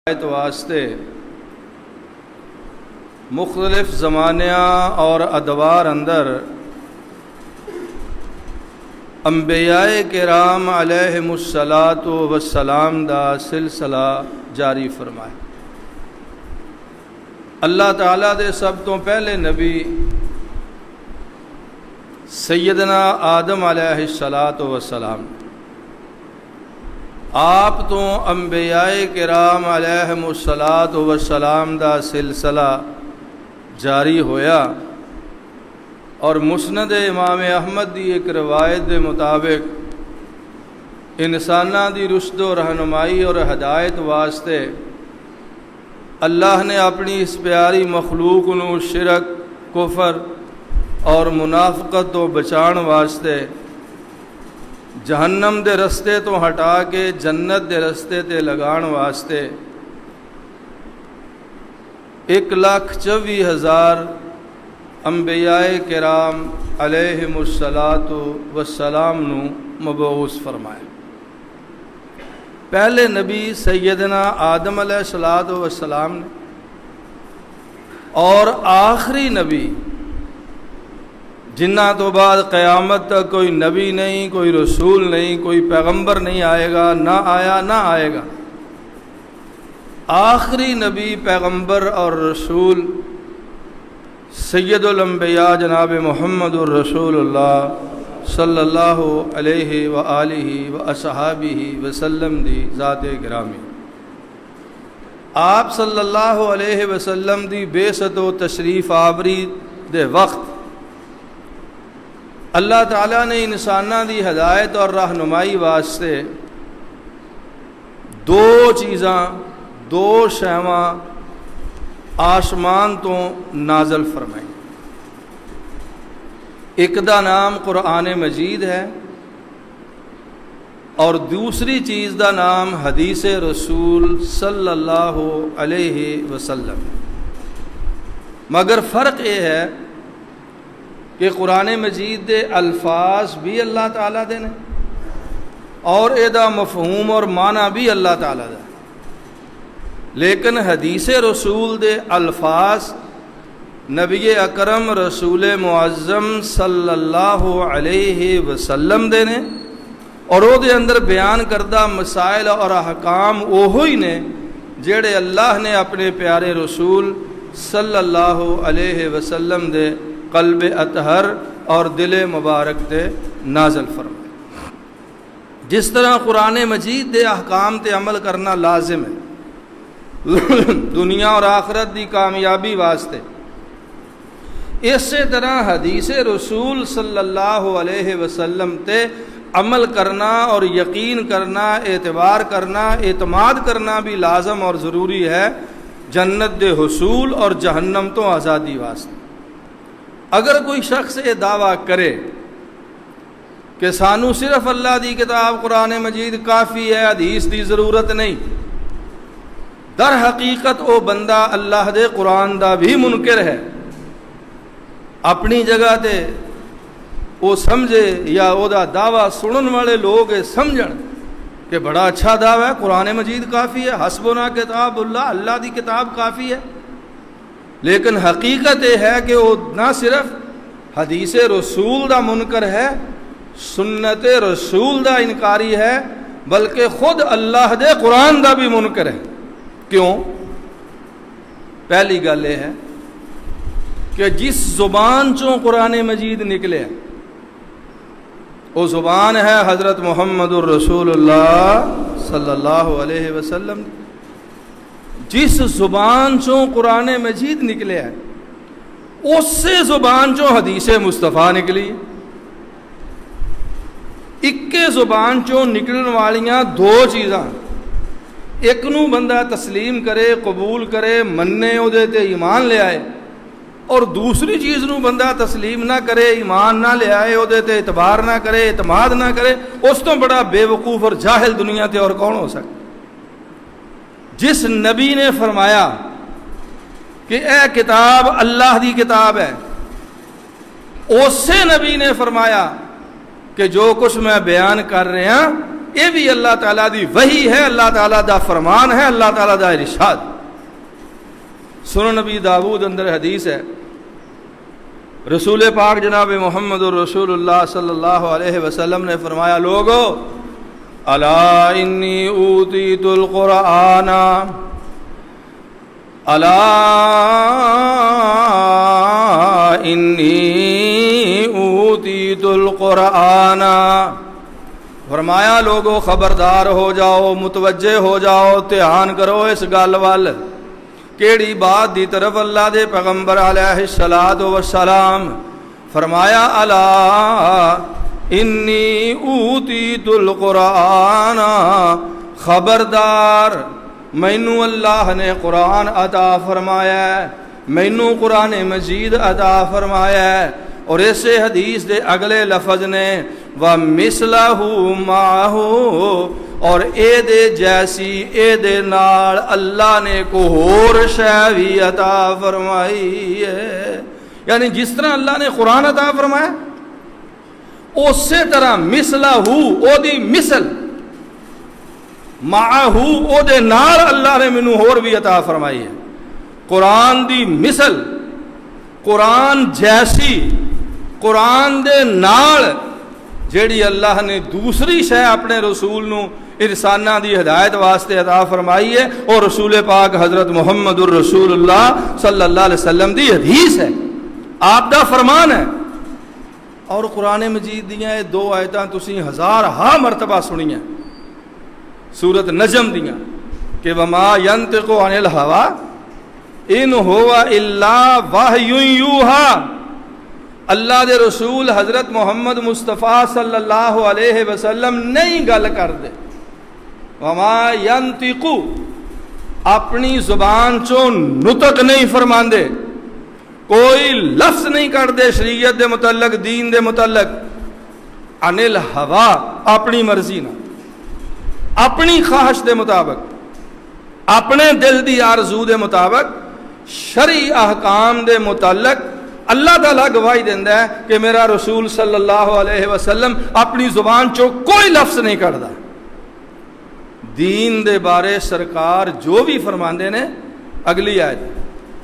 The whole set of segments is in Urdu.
واسطے مختلف زمانیاں اور ادوار اندر انبیاء کرام علیہم الصلاۃ والسلام دا سلسلہ جاری فرمائے۔ اللہ تعالیٰ دے سب تو پہلے نبی سیدنا آدم علیہ الصلاۃ والسلام، آپ تو انبیاء کرام علیہم الصلاۃ والسلام دا سلسلہ جاری ہویا، اور مسند امام احمد دی ایک روایت دے مطابق انساناں دی رشد و رہنمائی اور ہدایت واسطے اللہ نے اپنی اس پیاری مخلوق نو شرک، کفر اور منافقت تو بچان واسطے جہنم دے رستے تو ہٹا کے جنت دے رستے تے لگان واسطے 1,24,000 انبیاء کرام علیہم الصلاۃ والسلام نو مبعوث فرمائے۔ پہلے نبی سیدنا آدم علیہ الصلاۃ والسلام نے، اور آخری نبی جنہ تو بعد قیامت تک کوئی نبی نہیں، کوئی رسول نہیں، کوئی پیغمبر نہیں آئے گا، نہ آیا نہ آئے گا، آخری نبی پیغمبر اور رسول سید الانبیاء جناب محمد الرسول اللہ صلی اللہ علیہ وآلہ واصحابہ وسلم دی ذات گرامی۔ آپ صلی اللہ علیہ وسلم دی بعثت و تشریف آوری دے وقت اللہ تعالیٰ نے انساناں دی ہدایت اور رہنمائی واسطے دو چیزاں، دو شیواں آسمان تو نازل فرمائی۔ ایک دا نام قرآن مجید ہے، اور دوسری چیز دا نام حدیث رسول صلی اللہ علیہ وسلم۔ مگر فرق یہ ہے کہ قرآن مجید دے الفاظ بھی اللہ تعالیٰ دے نے، اور ادا مفہوم اور معنی بھی اللہ تعالیٰ دا، لیکن حدیث رسول دے الفاظ نبی اکرم رسول معظم صلی اللہ علیہ وسلم دے نے، اور او دے اندر بیان کردہ مسائل اور احکام اوہی نے جڑے اللہ نے اپنے پیارے رسول صلی اللہ علیہ وسلم دے قلب اطہر اور دل مبارک تے نازل فرمائے۔ جس طرح قرآن مجید دے احکام تے عمل کرنا لازم ہے دنیا اور آخرت دی کامیابی واسطے، اسی طرح حدیث رسول صلی اللہ علیہ وسلم تے عمل کرنا اور یقین کرنا، اعتبار کرنا، اعتماد کرنا بھی لازم اور ضروری ہے جنت دے حصول اور جہنم تو آزادی واسطے۔ اگر کوئی شخص یہ دعویٰ کرے کہ سانو صرف اللہ دی کتاب قرآن مجید کافی ہے، حدیث دی ضرورت نہیں، در حقیقت او بندہ اللہ دے قرآن دا بھی منکر ہے۔ اپنی جگہ تے وہ سمجھے یا او دا دعویٰ سنن والے لوگ سمجھن کہ بڑا اچھا دعویٰ ہے، قرآن مجید کافی ہے، حسبنا کتاب اللہ، اللہ دی کتاب کافی ہے، لیکن حقیقت یہ ہے کہ وہ نہ صرف حدیث رسول دا منکر ہے، سنت رسول دا انکاری ہے، بلکہ خود اللہ دے قرآن دا بھی منکر ہے۔ کیوں؟ پہلی گل یہ ہے کہ جس زبان چوں قرآن مجید نکلے وہ زبان ہے حضرت محمد الرسول اللہ صلی اللہ علیہ وسلم۔ جس زبان چوں قرآن مجید نکلے ہے اس سے زبان چوں حدیث مصطفیٰ نکلی۔ اکے زبان چوں نکلن والیاں دو چیزاں، ایک نو بندہ تسلیم کرے، قبول کرے، مننے، او دے تے ایمان لے آئے، اور دوسری چیز نو بندہ تسلیم نہ کرے، ایمان نہ لے آئے، او دے تے اعتبار نہ کرے، اعتماد نہ کرے، اس تو بڑا بے وقوف اور جاہل دنیا تے اور کون ہو سکتا؟ جس نبی نے فرمایا کہ اے کتاب اللہ دی کتاب ہے، اسی نبی نے فرمایا کہ جو کچھ میں بیان کر رہا یہ بھی اللہ تعالیٰ دی وحی ہے، اللہ تعالیٰ دا فرمان ہے، اللہ تعالیٰ دا ارشاد۔ سنن نبی داود اندر حدیث ہے، رسول پاک جناب محمد الرسول اللہ صلی اللہ علیہ وسلم نے فرمایا، لوگو الا انی اوتیت القرآن، الا انی اوتیت القرآن، فرمایا لوگو خبردار ہو جاؤ، متوجہ ہو جاؤ، دھیان کرو اس گل وال، کیڑی بات دی طرف اللہ دے پیغمبر علیہ الصلوۃ والسلام فرمایا، الا انی اوتیت القرآن، خبردار مینوں اللہ نے قرآن عطا فرمایا ہے، مینوں قرآن مجید عطا فرمایا ہے۔ اور اسے حدیث دے اگلے لفظ نے وَمِثْلَهُ مَعَهُ، اور اے دے جیسی اے دے نال اللہ نے کو اور شے بھی عطا فرمائی ہے، یعنی جس طرح اللہ نے قرآن عطا فرمایا اسی طرح مثلہ او دی مثل، معہ او دے نال اللہ نے مینوں اور بھی عطا فرمائی ہے۔ قرآن دی مثل، قرآن جیسی، قرآن دے نال جیڑی اللہ نے دوسری شے اپنے رسول نو انسانہ دی ہدایت واسطے عطا فرمائی ہے، اور رسول پاک حضرت محمد الرسول اللہ صلی اللہ علیہ وسلم دی حدیث ہے، آپ دا فرمان ہے۔ اور قرآن مجید دیاں یہ دو آیتاں تسی ہزارہا مرتبہ سنیاں سورۃ نجم دیاں کہ وما ینطق عن الہوی ان ہوا الا وحی یوحی، اللہ دے رسول حضرت محمد مصطفیٰ صلی اللہ علیہ وسلم نہیں گل کر دے، وما ینطق اپنی زبان چوں نطق نہیں فرماندے، کوئی لفظ نہیں کر دے شریعت دے متعلق، دین دے متعلق، عن الہوا اپنی مرضی نہ، اپنی خواہش دے مطابق، اپنے دل دی آرزو دے مطابق، شرعی احکام دے متعلق اللہ تعالیٰ گواہی دیندا ہے کہ میرا رسول صلی اللہ علیہ وسلم اپنی زبان چوں کوئی لفظ نہیں کردا۔ دین دے بارے سرکار جو بھی فرماندے نے، اگلی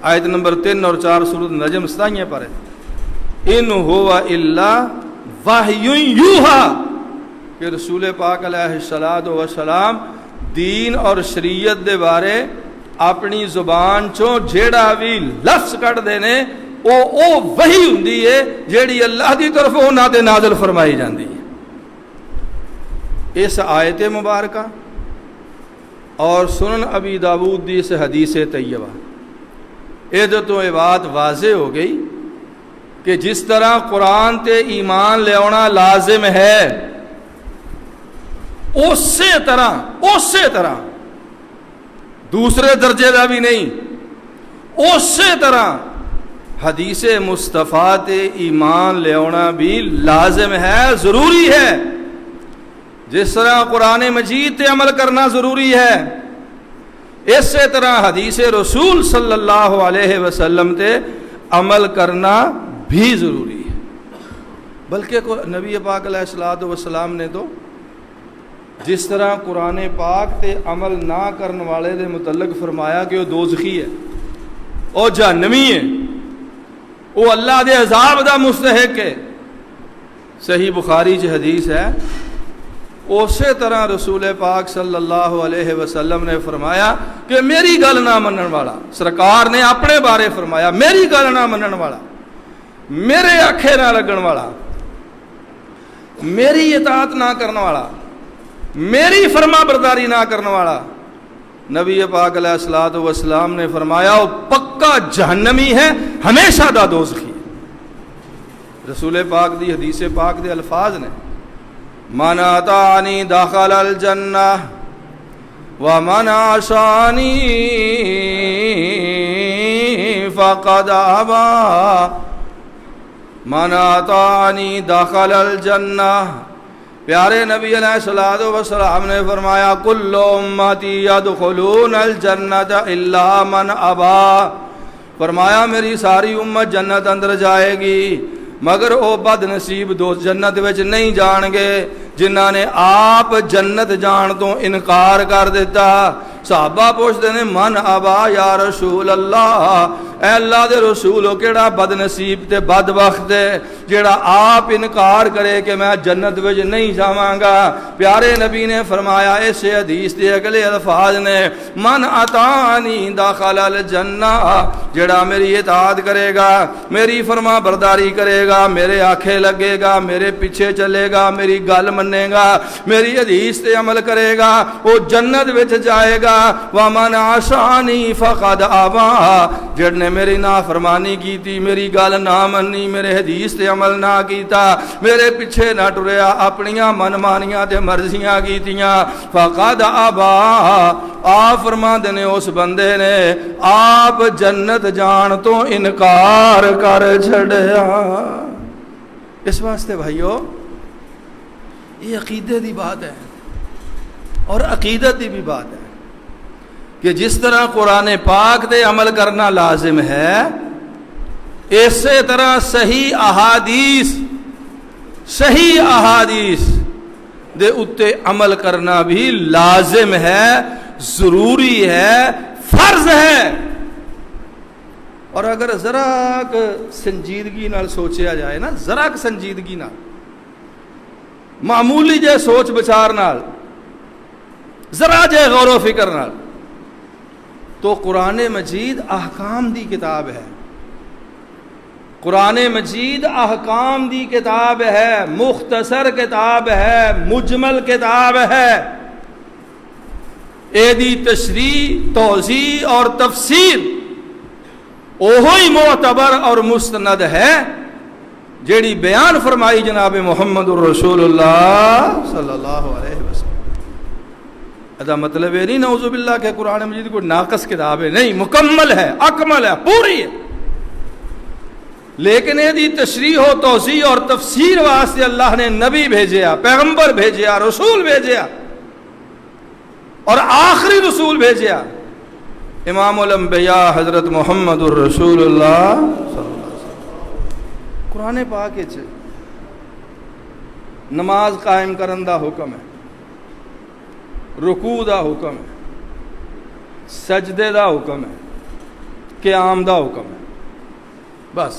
آیت نمبر 3 اور 4 سورۃ نجم 27 پر ہے، ان ہوا الا وحی یوحی، کہ رسول پاک علیہ الصلوۃ والسلام دین اور شریعت دے بارے اپنی زبان چوں جیڑا بھی لفظ کٹ دے نے او وحی ہوندی ہے جیڑی اللہ دی طرف انہاں تے نازل فرمائی جاندی ہے۔ اس آیت مبارکہ اور سنن ابی داود دی اس حدیث طیبہ یہ تو یہ بات واضح ہو گئی کہ جس طرح قرآن تے ایمان لیاونا لازم ہے، اسی طرح دوسرے درجے دا بھی نہیں، اسی طرح حدیث مصطفیٰ تے ایمان لیاونا بھی لازم ہے، ضروری ہے۔ جس طرح قرآن مجید تے عمل کرنا ضروری ہے، اسی طرح حدیث رسول صلی اللہ علیہ وسلم تے عمل کرنا بھی ضروری ہے۔ بلکہ نبی پاک علیہ الصلوۃ والسلام نے تو جس طرح قرآن پاک تے عمل نہ کرنے والے دے متعلق فرمایا کہ وہ دوزخی ہے، وہ جہنمی ہے، وہ اللہ دے عذاب دا مستحق ہے، صحیح بخاری چ حدیث ہے۔ اسی طرح رسول پاک صلی اللہ علیہ وسلم نے فرمایا کہ میری گل نہ منن والا، سرکار نے اپنے بارے فرمایا میری گل نہ منن والا، میرے آکھے نہ لگن والا، میری اطاعت نہ کرنے والا، میری فرما برداری نہ کرنے والا، نبی پاک علیہ الصلوۃ والسلام نے فرمایا وہ پکا جہنمی ہے، ہمیشہ دا دوزخی ہے۔ رسول پاک دی حدیث پاک دے الفاظ نے من اطاعنی دخل الجنہ ومن عصانی فقد ابی، من اطاعنی دخل الجنہ، پیارے نبی علیہ الصلوۃ والسلام نے فرمایا کل امتی یدخلون الجنۃ الا من ابی، فرمایا میری ساری امت جنت اندر جائے گی مگر وہ بد نصیب دو جنت وچ نہیں جان گے جنہاں نے آپ جنت جان تو انکار کر دیتا۔ صحابہ پوچھتے ہیں من ابا یا رسول اللہ، اے اللہ دے رسول کیڑا بد نصیب تے بد وقت ہے جیڑا آپ انکار کرے کہ میں جنت وچ نہیں جاواں گا۔ پیارے نبی نے فرمایا اس حدیث دے اگلے الفاظ نے من اطاعنی دخل الجنہ، جیڑا میری اطاعت کرے گا، میری فرما برداری کرے گا، میرے آنکھیں لگے گا، میرے پیچھے چلے گا، میری گل منے گا، میری حدیث تے عمل کرے گا، وہ جنت وچ جائے گا۔ ومن عصانی فقد ابا، جڑ نے میری نافرمانی کی تھی، میری گل نہ منی، میرے حدیث تے عمل نہ کیتا، میرے پیچھے نہ ٹریا، اپنیاں من مانیاں تے مرضیاں کیتیاں، فقد ابا، آپ فرماندے نے اس بندے نے آپ جنت جان تو انکار کر چھڑیا۔ اس واسطے بھائیو یہ عقیدے دی بات ہے اور عقیدت دی بھی بات ہے کہ جس طرح قرآن پاک دے عمل کرنا لازم ہے، اسی طرح صحیح احادیث دے اتے عمل کرنا بھی لازم ہے، ضروری ہے، فرض ہے۔ اور اگر ذرا سنجیدگی نال سوچیا جائے نا، ذرا سنجیدگی نال، معمولی جے سوچ بچار نال، ذرا جے غور و فکر نال، تو قرآن مجید احکام دی کتاب ہے، قرآن مجید احکام دی کتاب ہے، مختصر کتاب ہے، مجمل کتاب ہے۔ اے دی تشریح، توضیح اور تفسیر اوہی معتبر اور مستند ہے جیڑی بیان فرمائی جناب محمد الرسول اللہ صلی اللہ علیہ وسلم۔ ادا مطلب یہ نہیں نعوذ باللہ کہ قرآن مجید کوئی ناقص کتاب ہے، نہیں، مکمل ہے، اکمل ہے، پوری ہے، لیکن یہ دی تشریح و توضیح اور تفسیر واسطے اللہ نے نبی بھیجیا، پیغمبر بھیجیا، رسول بھیجیا، اور آخری رسول بھیجیا امام الانبیاء حضرت محمد الرسول اللہ صلی اللہ علیہ وسلم۔ قرآن پاک وچ نماز قائم کرن دا حکم ہے، رکوع دا حکم ہے، سجدے دا حکم ہے، قیام دا حکم ہے، بس۔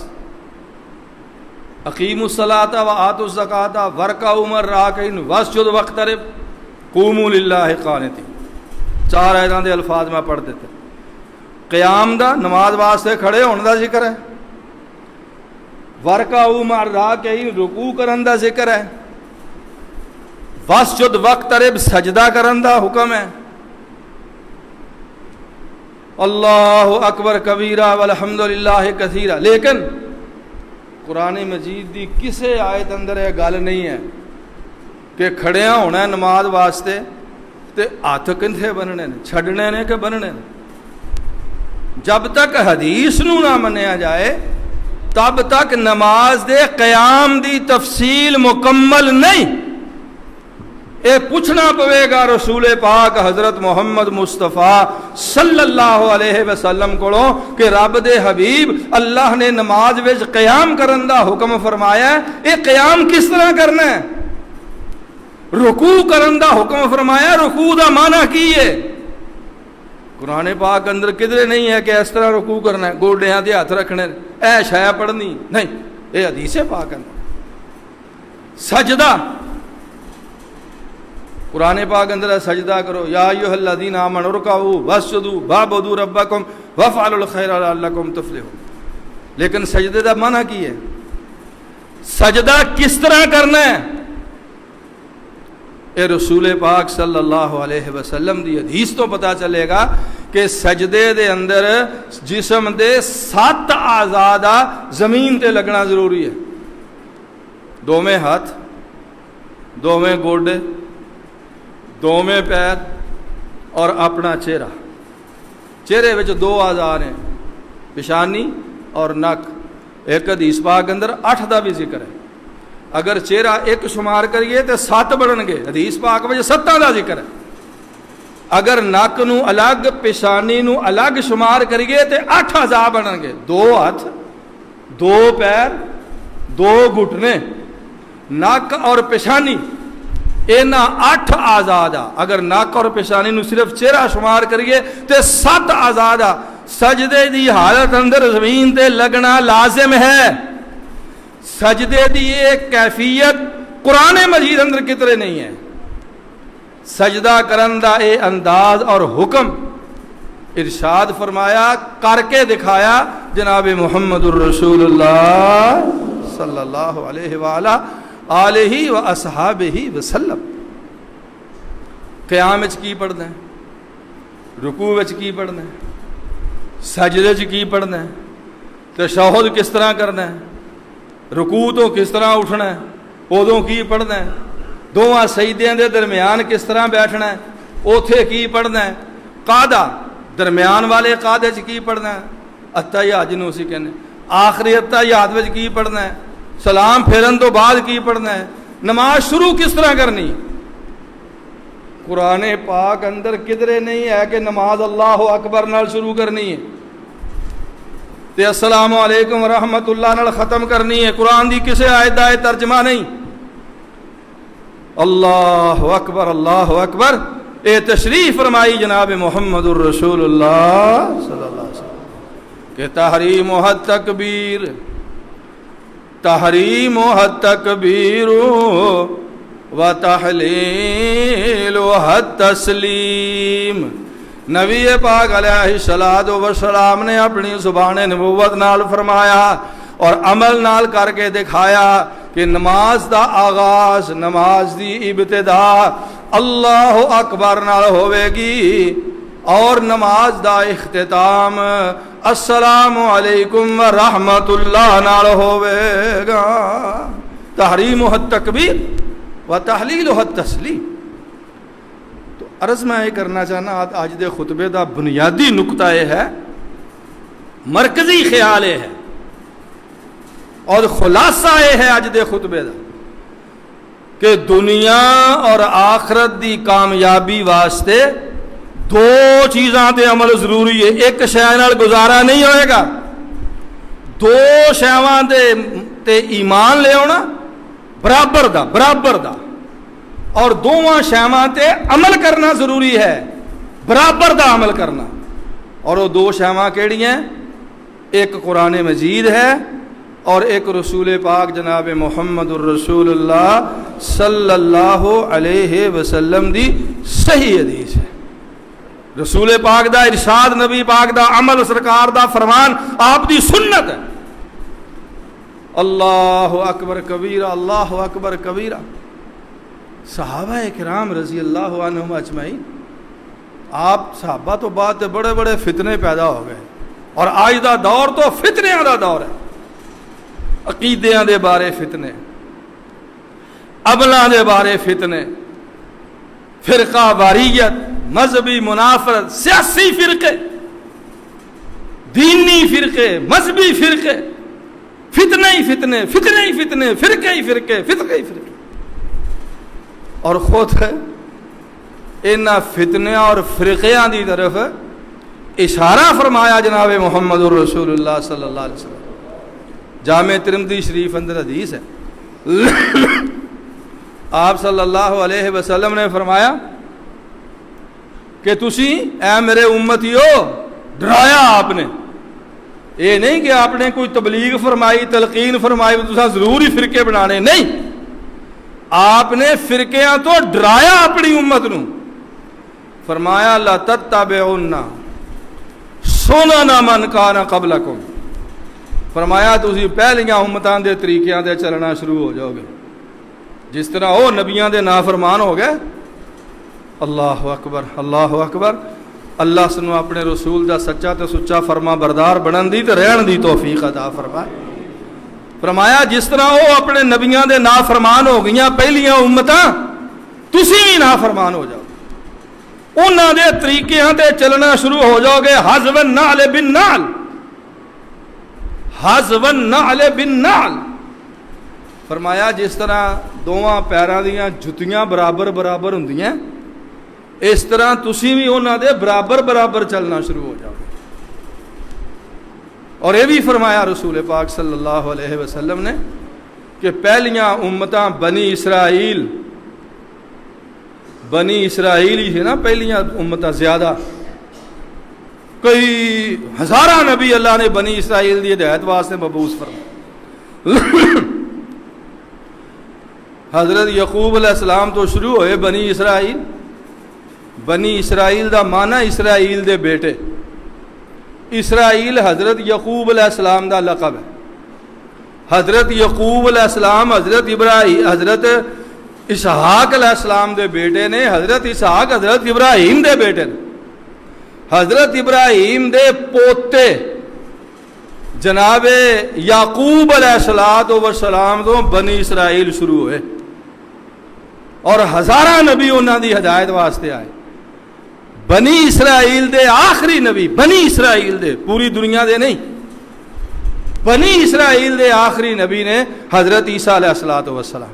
اقیموا الصلاۃ وآتوا الزکاۃ وارکعوا مع الراکعین واسجدوا واقترب قوموا للہ قانتین، 4 آیتاں دے الفاظ میں پڑھ دیتے۔ قیام دا نماز واسطے کھڑے ہونے دا ذکر ہے، وارکعوا مع الراکعین رکوع کرن دا ذکر ہے، واسجد واقترب سجدہ کرن دا حکم ہے، اللہ اکبر کبیرہ والحمدللہ کثیرہ۔ لیکن قرآن مجید دی کسے آیت اندر یہ گل نہیں ہے کہ کھڑیاں ہونا ہے نماز واسطے تے ہاتھ کندھے بننے نے، چھڑنے نے کہ بننے نے۔ جب تک حدیث نو نہ منیا جائے تب تک نماز دے قیام دی تفصیل مکمل نہیں۔ اے پوچھنا پوے گا رسول پاک حضرت محمد مصطفیٰ صلی اللہ علیہ وسلم کو کہ رب دے حبیب اللہ نے نماز وچ قیام کرن دا حکم فرمایا ہے، اے قیام کس طرح کرنا ہے؟ رکوع کرن دا حکم فرمایا، رکوع دا معنی کی ہے؟ قرآن پاک اندر کدھر نہیں ہے کہ اس طرح رکوع کرنا ہے، گوڈیاں تے ہاتھ رکھنے، اے شے پڑھنی نہیں، اے حدیث پاک اندر۔ سجدہ قرآن پاک اندر سجدہ کرو، یا ایھا الذین آمنوا ارکعوا واسجدوا واعبدوا ربکم وافعلوا الخیر لعلکم تفلحون۔ لیکن سجدے دا معنی کی ہے؟ سجدہ کس طرح کرنا ہے؟ اے رسول پاک صلی اللہ علیہ وسلم دی حدیث تو پتہ چلے گا کہ سجدے دے اندر جسم دے 7 اعضاء زمین تے لگنا ضروری ہے، 2 ہاتھ، 2 گوڈے، 2 پیر اور اپنا چہرہ۔ چہرے وچ 2 اعضاء نے، پیشانی اور نک۔ ایک حدیث پاک اندر 8 دا بھی ذکر ہے، اگر چہرہ 1 شمار کریے تو 7 بڑھن گے، حدیث پاک وچ 7 دا ذکر ہے۔ اگر نک نو الگ، پیشانی نو الگ شمار کریے تو 8 اعضاء بنن گے، 2 ہاتھ، 2 پیر، دو گھٹنے نک اور پیشانی اینا 8 آزاد آ اگر نک اور پیشانی نو صرف چہرہ شمار کریے تے 7 آزاد آ سجدے دی حالت اندر زمین تے لگنا لازم ہے سجدے دی ایک کیفیت قرآن مجید اندر کتنے نہیں ہے سجدہ کرن دا اے انداز اور حکم ارشاد فرمایا کر کے دکھایا جناب محمد الرسول اللہ صلی اللہ علیہ وآلہ آلہ و اصحابہ وسلم قیام وچ کی پڑھنا ہے رکوع وچ کی پڑھنا ہے سجدے وچ کی پڑھنا ہے تشہد کس طرح کرنا ہے رکوع تو کس طرح اٹھنا ہے ادوں کی پڑھنا ہے دونوں سجدیاں دے درمیان کس طرح بیٹھنا ہے اوتھے کی پڑھنا ہے قعدہ درمیان والے قعدے وچ کی پڑھنا ہے التحیات جنوں اسی کہنے آخری التحیات وچ کی پڑھنا ہے سلام پھیرن تو بعد کی پڑھنا ہے نماز شروع کس طرح کرنی قرآن پاک اندر کدھرے نہیں ہے کہ نماز اللہ اکبر نال شروع کرنی ہے تے السلام علیکم ورحمۃ اللہ نال ختم کرنی ہے قرآن دی کسے آیت دا ترجمہ نہیں اللہ اکبر اے تشریف فرمائی جناب محمد الرسول اللہ صلی اللہ علیہ وسلم کہ تحریم و حد تکبیر تحریم و حد تکبیر و تحلیل و حد تسلیم نبی پاک علیہ السلام نے اپنی زبان نبوت نال فرمایا اور عمل نال کر کے دکھایا کہ نماز دا آغاز نماز دی ابتدا اللہ اکبر نال ہوے گی اور نماز دا اختتام السلام علیکم ورحمۃ اللہ نال ہوے گا تحریم حد تکبیر و تحلیل حد تسلیم تو عرض میں یہ کرنا چاہنا آج دے خطبے دا بنیادی نقطہ یہ ہے مرکزی خیال یہ ہے اور خلاصہ یہ ہے آج دے خطبے دا کہ دنیا اور آخرت دی کامیابی واسطے دو چیزاں تے عمل ضروری ہے ایک شے نال گزارا نہیں ہوئے گا دو شیواں تے ایمان لے آنا برابر دا اور دوواں شیواں تے عمل کرنا ضروری ہے برابر دا عمل کرنا اور وہ دو شیواں کیڑی ہیں ایک قرآن مجید ہے اور ایک رسول پاک جناب محمد الرسول اللہ صلی اللہ علیہ وسلم دی صحیح حدیث ہے رسول پاک دا ارشاد نبی پاک دا عمل سرکار دا فرمان آپ دی سنت ہے اللہ اکبر کبیرہ اللہ اکبر کبیرہ صحابہ کرام رضی اللہ عنہم اجمعین آپ صحابہ تو بعد بڑے بڑے فتنے پیدا ہو گئے اور آج دا دور تو فتنیاں دا دور ہے عقیدیاں دے بارے فتنے عملاں دے بارے فتنے فرقہ واریت مذہبی منافرت سیاسی فرقے دینی فرقے مذہبی فرقے فتنے ہی فتنے فرقے ہی فرقے اور خود ان فتنیاں اور فرقیاں دی طرف اشارہ فرمایا جناب محمد الرسول اللہ صلی اللہ علیہ وسلم جامع ترمذی شریف اندر حدیث ہے آپ صلی اللہ علیہ وسلم نے فرمایا کہ تسی اے میرے امتیو ڈرایا آپ نے یہ نہیں کہ آپ نے کوئی تبلیغ فرمائی تلقین فرمائی تساں ضرور ہی فرقے بنانے نہیں آپ نے فرقیاں تو ڈرایا اپنی امت نو فرمایا لا تتبعن سنن من کان قبلکم فرمایا تسی پہلیاں امتاں دے طریقیاں دے چلنا شروع ہو جاؤ گے جس طرح وہ نبیاں دے نافرمان ہو گئے اللہ اکبر اللہ سنو اپنے رسول دا سچا تے سچا فرما بردار بنن دی تے رہن دی توفیق عطا فرمائے فرمایا جس طرح وہ اپنے نبیاں دے نافرمان ہو گئیاں پہلیاں امتاں تسی بھی نافرمان ہو جاؤ انہاں دے طریقیاں تے چلنا شروع ہو جاؤ گے حذو النعل بالنعل فرمایا جس طرح دونوں پیراں دیاں جتیاں برابر ہوندیاں اس طرح تسی بھی انہاں دے برابر چلنا شروع ہو جاؤ اور یہ بھی فرمایا رسول پاک صلی اللہ علیہ وسلم نے کہ پہلیاں امتاں بنی اسرائیل ہی ہے نا، پہلیاں امتاں زیادہ، کئی ہزارہ نبی اللہ نے بنی اسرائیل دی ہدایت واسطے مبعوث فرمائے۔ حضرت یعقوب علیہ السلام تو شروع ہوئے بنی اسرائیل۔ بنی اسرائیل دا معنی اسرائیل دے بیٹے، اسرائیل حضرت یعقوب علیہ السلام دا لقب ہے۔ حضرت یعقوب علیہ السلام حضرت ابراہیم حضرت اسحاق علیہ السلام دے بیٹے نے، حضرت اسحاق حضرت ابراہیم دے بیٹے نے، حضرت ابراہیم دے پوتے جناب یعقوب علیہ السلام تو بنی اسرائیل شروع ہوئے، اور ہزارہ نبی انہاں دی ہدایت واسطے آئے۔ بنی اسرائیل دے آخری نبی، بنی اسرائیل دے، پوری دنیا دے نہیں، بنی اسرائیل دے آخری نبی نے حضرت عیسیٰ علیہ السلام،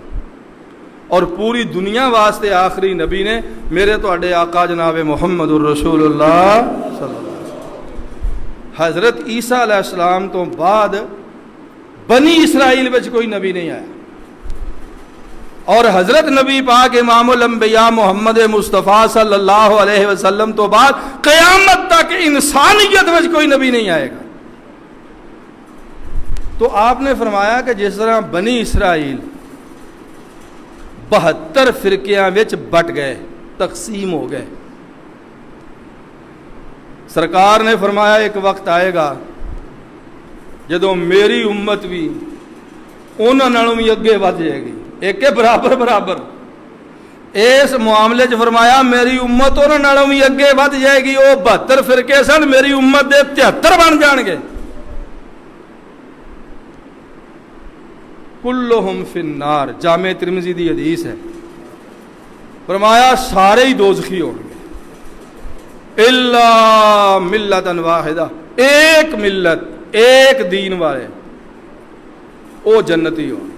اور پوری دنیا واسطے آخری نبی نے میرے تواڈے آقا جناب محمد الرسول اللہ صلی اللہ علیہ وسلم۔ حضرت عیسیٰ علیہ السلام تو بعد بنی اسرائیل وچ کوئی نبی نہیں آیا، اور حضرت نبی پاک امام الانبیاء محمد مصطفیٰ صلی اللہ علیہ وسلم تو بعد قیامت تک انسانیت وچ کوئی نبی نہیں آئے گا۔ تو آپ نے فرمایا کہ جس طرح بنی اسرائیل 72 فرقیاں وچ بٹ گئے، تقسیم ہو گئے، سرکار نے فرمایا ایک وقت آئے گا جدوں میری امت بھی انہاں نالوں بھی اگے ود جائے گی، ایک برابر۔ اس معاملے چ فرمایا میری امت انہاں نالوں بھی اگے ود جائے گی، وہ 72 فرقے سن، میری امت دے 73 بن جان گے۔ کلہم فی النار، جامع ترمذی دی حدیث ہے، فرمایا سارے ہی دوزخی ہوں گے الا ملت واحدہ، ایک ملت ایک دین والے وہ جنتی ہوں گے۔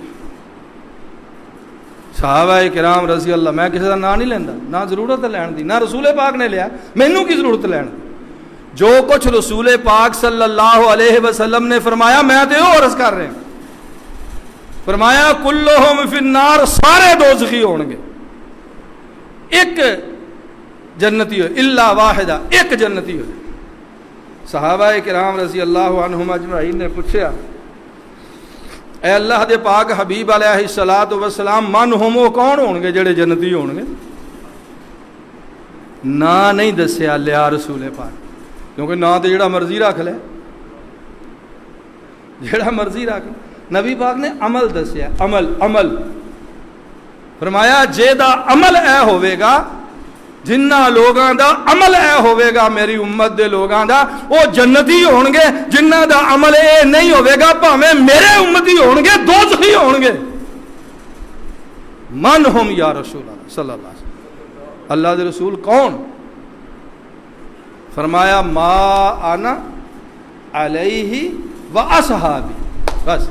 صحابہ کرام رضی اللہ، میں کسی کا نام نہیں لینا، نہ ضرورت لین دی، نہ رسول پاک نے لیا، مینوں کی ضرورت لین دی، جو کچھ رسول پاک صلی اللہ علیہ وسلم نے فرمایا میں تے وہ عرض کر رہے ہیں۔ فرمایا کلہم فی النار، سارے دوزخی ہون گے، ایک جنتی ہو، الا واحدہ، ایک جنتی ہو۔ صحابہ کرام رضی اللہ عنہم اجمعین نے پوچھا اے اللہ دے پاک حبیب علیہ الصلوۃ والسلام، من ہم وہ کون ہون گے جڑے جنتی ہون گے؟ نا نہیں دسیا لیا رسول پاک، کیونکہ نا تو جڑا مرضی رکھ لے، جڑا مرضی رکھ لے۔ نبی پاک نے عمل دسیا، عمل فرمایا جے دا عمل اے ہوئے گا، جنہ لوگاں دا عمل اے ہوئے گا میری امت دے لوگاں دا، وہ جنتی ہون گے، جنہ دا عمل اے نہیں ہوئے گا بھاویں میرے امتی ہون گے دوزخی ہون گے۔ من ہم یا رسول اللہ صلی اللہ علیہ وسلم، اللہ دے رسول کون؟ فرمایا ما انا علیہ و اصحابی، بس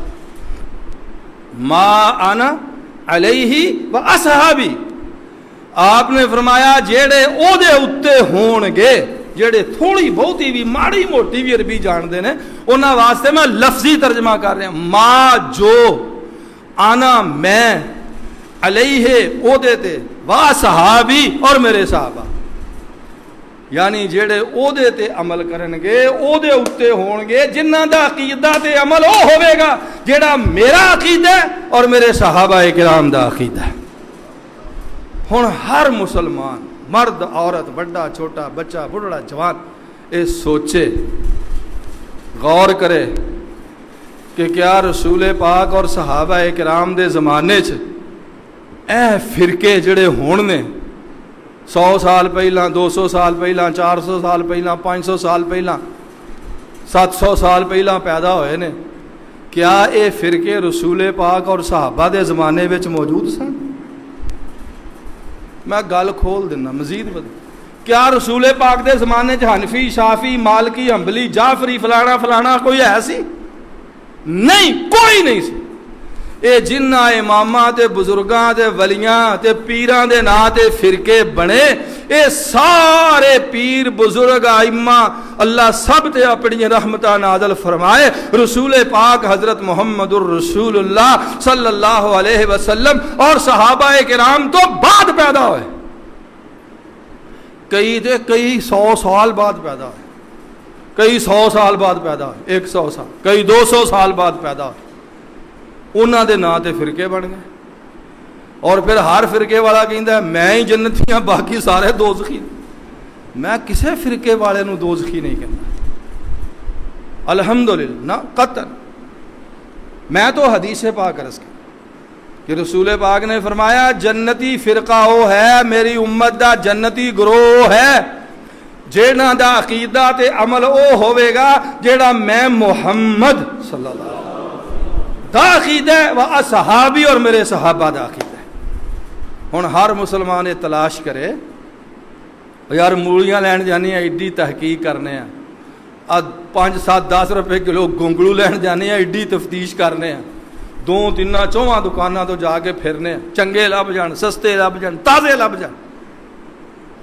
ما انا علیہ و اصحابی۔ آپ نے فرمایا جیڑے او دے اتے ہون گے، جیڑے تھوڑی بہتی بھی ماڑی موٹی بھی عربی جانتے ہیں، انہاں واسطے میں لفظی ترجمہ کر رہا ہوں، ما جو، آنا میں، علیہ او دے تے، وا صحابی اور میرے صحابہ، یعنی جیڑے او دے تے عمل کرن گے او دے اتے ہون گے، جنہ دا عقیدہ تے عمل او ہوئے گا جیڑا میرا عقیدہ اور میرے صحابہ کرام دا عقیدہ ہے۔ ہن ہر مسلمان، مرد عورت، بڑا چھوٹا بچہ بڑھڑا جوان، اے سوچے غور کرے کہ کیا رسول پاک اور صحابہ کرام دے زمانے چ اے فرقے جڑے ہون نے 100 سال پہلا، 200 سال پہلا، 400 سال پہلا، 500 سال پہلا، 700 سال پہلا پیدا ہوئے نے، کیا اے فرقے رسول پاک اور صحابہ دے زمانے وچ موجود سن؟ میں گل کھول دینا مزید کیا رسول پاک دے زمانے چ حنفی، شافی، مالکی، حنبلی، جعفری، فلانا کوئی ہے سی؟ نہیں، کوئی نہیں سی۔ یہ جنہ اماماں تے بزرگاں تے ولیاں تے پیراں دے نا تے فرقے بنے، اے سارے پیر بزرگ ائمہ اللہ سب تے اپنی رحمتاں نازل فرمائے۔ رسول پاک حضرت محمد الرسول اللہ صلی اللہ علیہ وسلم اور صحابہ کرام تو بعد پیدا ہوئے، کئی 100 سال بعد پیدا ہوئے، کئی 100 سال بعد پیدا ہوئے، 100 سال، کئی 200 سال بعد پیدا ہوئے۔ انہاں دے نا تے فرقے بن گئے، اور پھر ہر فرقے والا کہندا ہے میں ہی جنتی ہاں باقی سارے دوزخی۔ میں کسے فرقے والے نو دوزخی نہیں کہنا، الحمدللہ نہ قطعا۔ میں تو حدیث پاک عرض کر کہ رسول پاک نے فرمایا جنتی فرقہ وہ ہے، میری امت دا جنتی گروہ ہے جنہاں دا عقیدہ تے عمل او ہوے گا جیڑا میں محمد صلی اللہ علیہ وسلم دا عقیدہ ہے، وہ اصحابی اور میرے صحابہ دا عقیدہ ہے۔ ہن ہر مسلمان یہ تلاش کرے یار مولیاں لین جانے ہیں ایڈی تحقیق کرنے ہیں، 5 7 10 روپے کلو گونگلو لین جانے ہیں ایڈی تفتیش کرنے ہیں، 2 3 4 دکاناں تو جا کے پھرنے ہیں، چنگے لب جان، سستے لب جان، تازے لب جان۔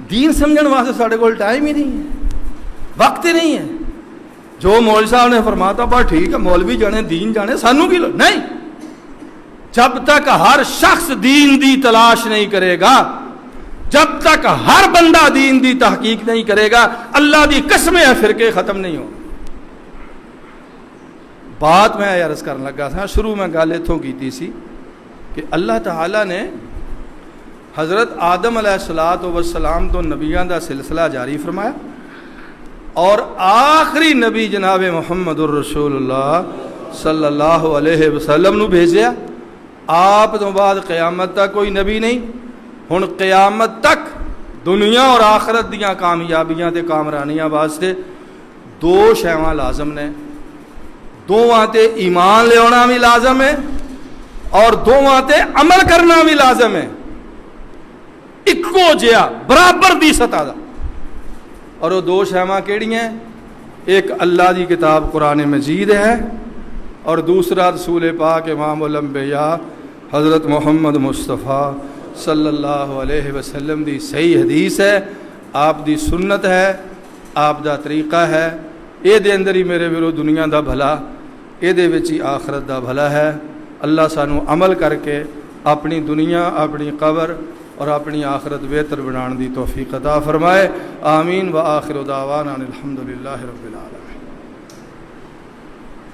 دین سمجھن واسطے ساڈے کول ٹائم ہی نہیں ہے، وقت ہی نہیں ہے۔ جو مولوی صاحب نے فرماتا بس ٹھیک ہے، مولوی جانے دین جانے، سانو کی نہیں۔ جب تک ہر شخص دین دی تلاش نہیں کرے گا، جب تک ہر بندہ دین دی تحقیق نہیں کرے گا، اللہ دی قسمیں فرقے ختم نہیں ہوں۔ بات میں عرض کرنے لگا تھا، شروع میں گل اتوں کی سی کہ اللہ تعالیٰ نے حضرت آدم علیہ السلام تو نبیاں دا سلسلہ جاری فرمایا، اور آخری نبی جناب محمد الرسول اللہ صلی اللہ علیہ وسلم نو بھیجیا۔ آپ تو بعد قیامت تک کوئی نبی نہیں۔ ہن قیامت تک دنیا اور آخرت دیاں کامیابیاں تے کامرانیاں واسطے 2 شیواں لازم نے، دوواں تے ایمان لیانا بھی لازم ہے اور دوواں تے عمل کرنا بھی لازم ہے، اکو جہا برابر دی سطح دا۔ اور وہ 2 شیواں کیڑیاں ہیں؟ ایک اللہ دی کتاب قرآن مجید ہے، اور دوسرا رسول پاک امام الانبیاء حضرت محمد مصطفیٰ صلی اللہ علیہ وسلم دی صحیح حدیث ہے، آپ دی سنت ہے، آپ دا طریقہ ہے۔ اے دے اندر ہی میرے ویرو دنیا دا بھلا، اے دے وچ ہی آخرت دا بھلا ہے۔ اللہ سانو عمل کر کے اپنی دنیا، اپنی قبر اور اپنی آخرت بہتر بنان دی توفیق عطا فرمائے۔ آمین۔ وآخر دعوانا الحمدللہ رب العالمین۔